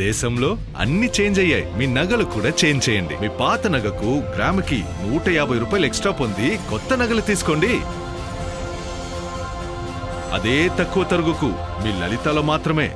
దేశంలో అన్ని చేంజ్ అయ్యాయి, మీ నగలు కూడా చేంజ్ చేయండి. మీ పాత నగకు గ్రాముకి 150 రూపాయలు ఎక్స్ట్రా పొంది కొత్త నగలు తీసుకోండి. అదే తక్కువ తరుగుకు మీ లలితలో మాత్రమే.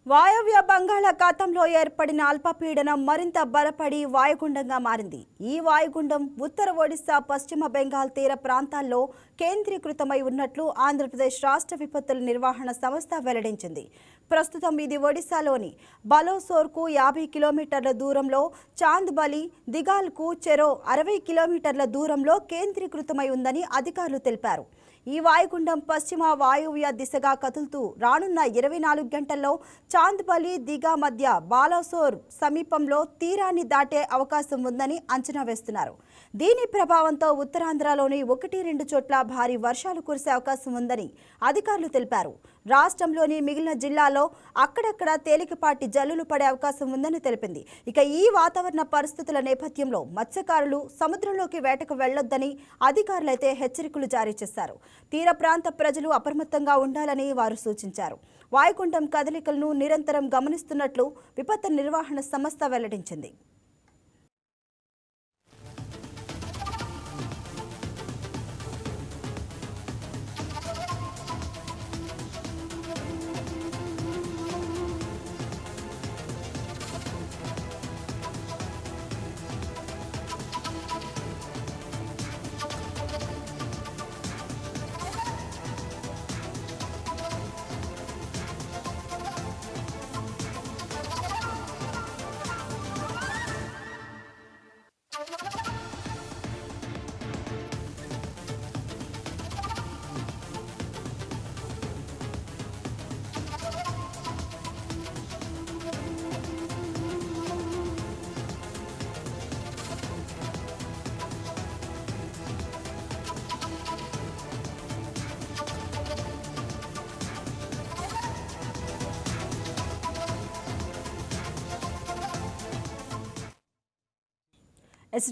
వాయవ్య బంగాళాఖాతంలో ఏర్పడిన అల్పపీడనం మరింత బలపడి వాయుగుండంగా మారింది. ఈ వాయుగుండం ఉత్తర ఒడిశా, పశ్చిమ బెంగాల్ తీర ప్రాంతాల్లో కేంద్రీకృతమై ఉన్నట్లు ఆంధ్రప్రదేశ్ రాష్ట్ర విపత్తుల నిర్వహణ సంస్థ వెల్లడించింది. ప్రస్తుతం ఇది ఒడిశాలోని బలోసోర్కు 50 కిలోమీటర్ల దూరంలో, చాంద్బలి, దిగాల్కు చెరో 60 కిలోమీటర్ల దూరంలో కేంద్రీకృతమై ఉందని అధికారులు తెలిపారు. ఈ వాయుగుండం పశ్చిమ వాయువ్య దిశగా కదులుతూ రానున్న 24 గంటల్లో చాంద్బలి, దిగా మధ్య బాలాసోర్ సమీపంలో తీరాన్ని దాటే అవకాశం ఉందని అంచనా వేస్తున్నారు. దీని ప్రభావంతో ఉత్తరాంధ్రలోని 1-2 చోట్ల భారీ వర్షాలు కురిసే అవకాశం ఉందని అధికారులు తెలిపారు. రాష్ట్రంలోని మిగిలిన జిల్లాల్లో అక్కడక్కడ తేలికపాటి జల్లులు పడే అవకాశం ఉందని తెలిపింది. ఇక ఈ వాతావరణ పరిస్థితుల నేపథ్యంలో మత్స్యకారులు సముద్రంలోకి వేటకు వెళ్లొద్దని అధికారులైతే హెచ్చరికలు జారీ చేశారు. తీర ప్రాంత ప్రజలు అప్రమత్తంగా ఉండాలని వారు సూచించారు. వాయుగుండం కదలికలను నిరంతరం గమనిస్తున్నట్లు విపత్తు నిర్వహణ సంస్థ వెల్లడించింది.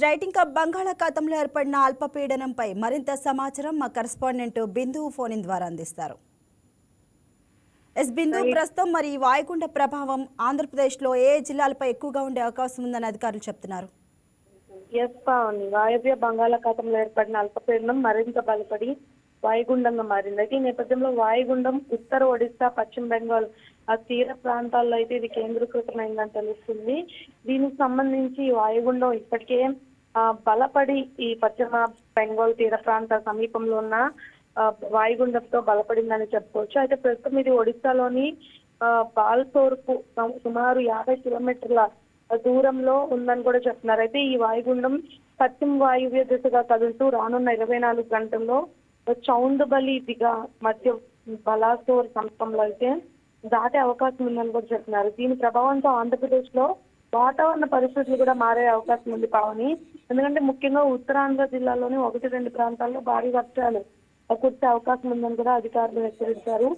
రైటింగ్ కప్ బంగాళాఖాతంలో ఏర్పడిన అల్పపీడనంపై మరింత సమాచారం మా కరెస్పాండెంట్ బిందు ఫోన్ ద్వారా అందిస్తారు. బిందు, ప్రస్తుతం మరి వాయుగుండ ప్రభావం ఆంధ్రప్రదేశ్లో ఏ జిల్లాలపై ఎక్కువగా ఉండే అవకాశం ఉందని అధికారులు చెప్తున్నారు? వాయవ్య బంగాళాఖాతంలో ఏర్పడిన అల్పపీడనం మరింత బలపడి వాయుగుండంగా మారింది. అయితే ఈ నేపథ్యంలో వాయుగుండం ఉత్తర ఒడిశా, పశ్చిమ బెంగాల్ ఆ తీర ప్రాంతాల్లో అయితే ఇది కేంద్రీకృతమైందని తెలుస్తుంది. దీనికి సంబంధించి వాయుగుండం ఇప్పటికే బలపడి ఈ పశ్చిమ బెంగాల్ తీర ప్రాంత సమీపంలో ఉన్న వాయుగుండంతో బలపడిందని చెప్పుకోవచ్చు. అయితే ప్రస్తుతం ఇది ఒడిశాలోని బాల్సోర్కు సుమారు 50 కిలోమీటర్ల దూరంలో ఉందని కూడా చెప్తున్నారు. అయితే ఈ వాయుగుండం పశ్చిమ వాయువ్య దిశగా కదులుతూ రానున్న 24 గంటల్లో చౌందబలి, దిగా మధ్య బలాసోర్ సమీపంలో అయితే దాటే అవకాశం ఉందని కూడా చెప్తున్నారు. దీని ప్రభావంతో ఆంధ్రప్రదేశ్ లో వాతావరణ పరిస్థితులు కూడా మారే అవకాశం ఉంది పావని. ఎందుకంటే ముఖ్యంగా ఉత్తరాంధ్ర జిల్లాలోని 1-2 ప్రాంతాల్లో భారీ వర్షాలు కురిసే అవకాశం ఉందని కూడా అధికారులు హెచ్చరించారు.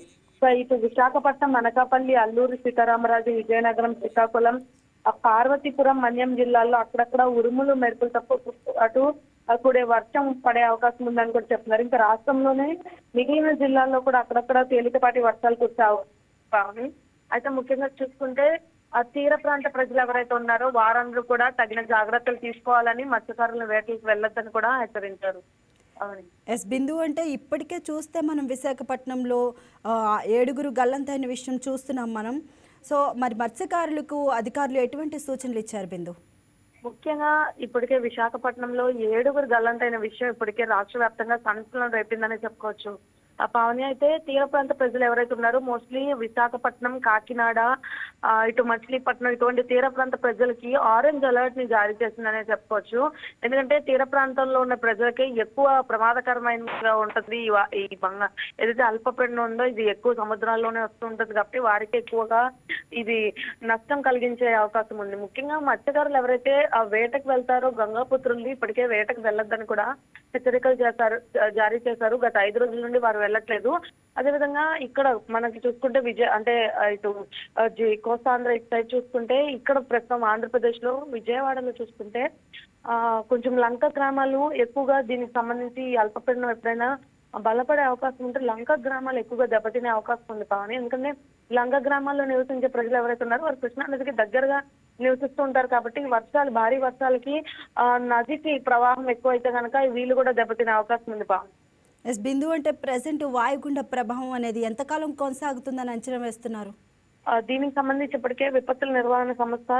సో ఇటు విశాఖపట్నం, అనకాపల్లి, అల్లూరు సీతారామరాజు, విజయనగరం, శ్రీకాకుళం, పార్వతీపురం, మన్యం జిల్లాల్లో అక్కడక్కడ ఉరుములు, మెరుపులు అటు కూడే వర్షం పడే అవకాశం ఉందని కూడా చెప్తున్నారు. ఇంకా రాష్ట్రంలోనే మిగిలిన జిల్లాల్లో కూడా అక్కడక్కడ తేలికపాటి వర్షాలు కురిసే అవకాశం. అయితే ముఖ్యంగా చూసుకుంటే ఆ తీర ప్రాంత ప్రజలు ఎవరైతే ఉన్నారో వారందరూ కూడా తగిన జాగ్రత్తలు తీసుకోవాలని, మత్స్యకారుల వేటలకు వెళ్ళొద్దని కూడా హెచ్చరించారు. బిందు, అంటే ఇప్పటికే చూస్తే మనం విశాఖపట్నంలో 7 గల్లంతైన విషయం చూస్తున్నాం మనం. సో మరి మత్స్యకారులకు అధికారులు ఎటువంటి సూచనలు ఇచ్చారు బిందు? ముఖ్యంగా ఇప్పటికే విశాఖపట్నంలో 7 గల్లంతైన విషయం ఇప్పటికే రాష్ట్ర వ్యాప్తంగా సంచలనం రేపిందని చెప్పుకోవచ్చు. పావని, అయితే తీర ప్రాంత ప్రజలు ఎవరైతే ఉన్నారో మోస్ట్లీ విశాఖపట్నం, కాకినాడ, ఇటు మచిలీపట్నం ఇటువంటి తీర ప్రాంత ప్రజలకి ఆరెంజ్ అలర్ట్ ని జారీ చేసిందనే చెప్పుకోవచ్చు. ఎందుకంటే తీర ప్రాంతంలో ఉన్న ప్రజలకి ఎక్కువ ప్రమాదకరమైనగా ఉంటుంది. ఈ ఏదైతే అల్పపీడనం ఉందో ఇది ఎక్కువ సముద్రాల్లోనే వస్తూ ఉంటుంది కాబట్టి వారికి ఎక్కువగా ఇది నష్టం కలిగించే అవకాశం ఉంది. ముఖ్యంగా మత్స్యకారులు ఎవరైతే ఆ వేటకు వెళ్తారో గంగాపుత్రుల్ని ఇప్పటికే వేటకు వెళ్ళొద్దని కూడా హెచ్చరికలు జారీ చేశారు. గత 5 రోజుల నుండి వారు వెళ్ళట్లేదు. అదేవిధంగా ఇక్కడ మనకి చూసుకుంటే ఇటు కోస్తాంధ్ర ఇటు సైడ్ చూసుకుంటే ఇక్కడ ప్రస్తుతం ఆంధ్రప్రదేశ్ లో విజయవాడలో చూసుకుంటే కొంచెం లంక గ్రామాలు ఎక్కువగా దీనికి సంబంధించి ఈ అల్పపీడనం ఎప్పుడైనా బలపడే అవకాశం ఉంటే లంక గ్రామాలు ఎక్కువగా దెబ్బతినే అవకాశం ఉంది పావని. ఎందుకంటే లంక గ్రామాల్లో నివసించే ప్రజలు ఎవరైతే ఉన్నారో వారు కృష్ణా నదికి దగ్గరగా నివసిస్తూ ఉంటారు కాబట్టి భారీ వర్షాలకి నదికి ప్రవాహం ఎక్కువైతే కనుక వీళ్ళు కూడా దెబ్బతినే అవకాశం ఉంది పావని. ఎస్ బిందు, అంటే ప్రెసెంట్ వాయుగుండ ప్రభావం అనేది ఎంతకాలం కొనసాగుతుందని అంచనా వేస్తున్నారు? దీనికి సంబంధించి ఇప్పటికే విపత్తుల నిర్వహణ సంస్థ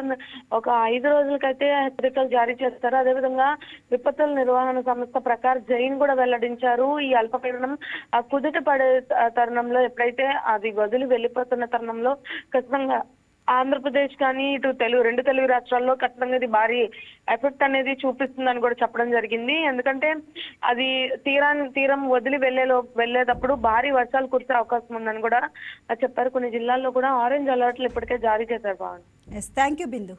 ఒక 5 రోజులకైతే హెచ్చరికలు జారీ చేస్తారు. అదేవిధంగా విపత్తుల నిర్వహణ సంస్థ ప్రకార్ జైన్ కూడా వెల్లడించారు. ఈ అల్పపీడనం కుదుట పడే తరుణంలో ఎప్పుడైతే అది వదిలి వెళ్ళిపోతున్న తరుణంలో ఖచ్చితంగా ఆంధ్రప్రదేశ్ కానీ ఇటు రెండు తెలుగు రాష్ట్రాల్లో ఖచ్చితంగా ఇది భారీ ఎఫెక్ట్ అనేది చూపిస్తుందని కూడా చెప్పడం జరిగింది. ఎందుకంటే అది తీరం వదిలి వెళ్ళేటప్పుడు భారీ వర్షాలు కురిసే అవకాశం ఉందని కూడా చెప్పారు. కొన్ని జిల్లాల్లో కూడా ఆరెంజ్ అలర్ట్లు ఇప్పటికే జారీ చేశారు. Yes, thank you Bindu.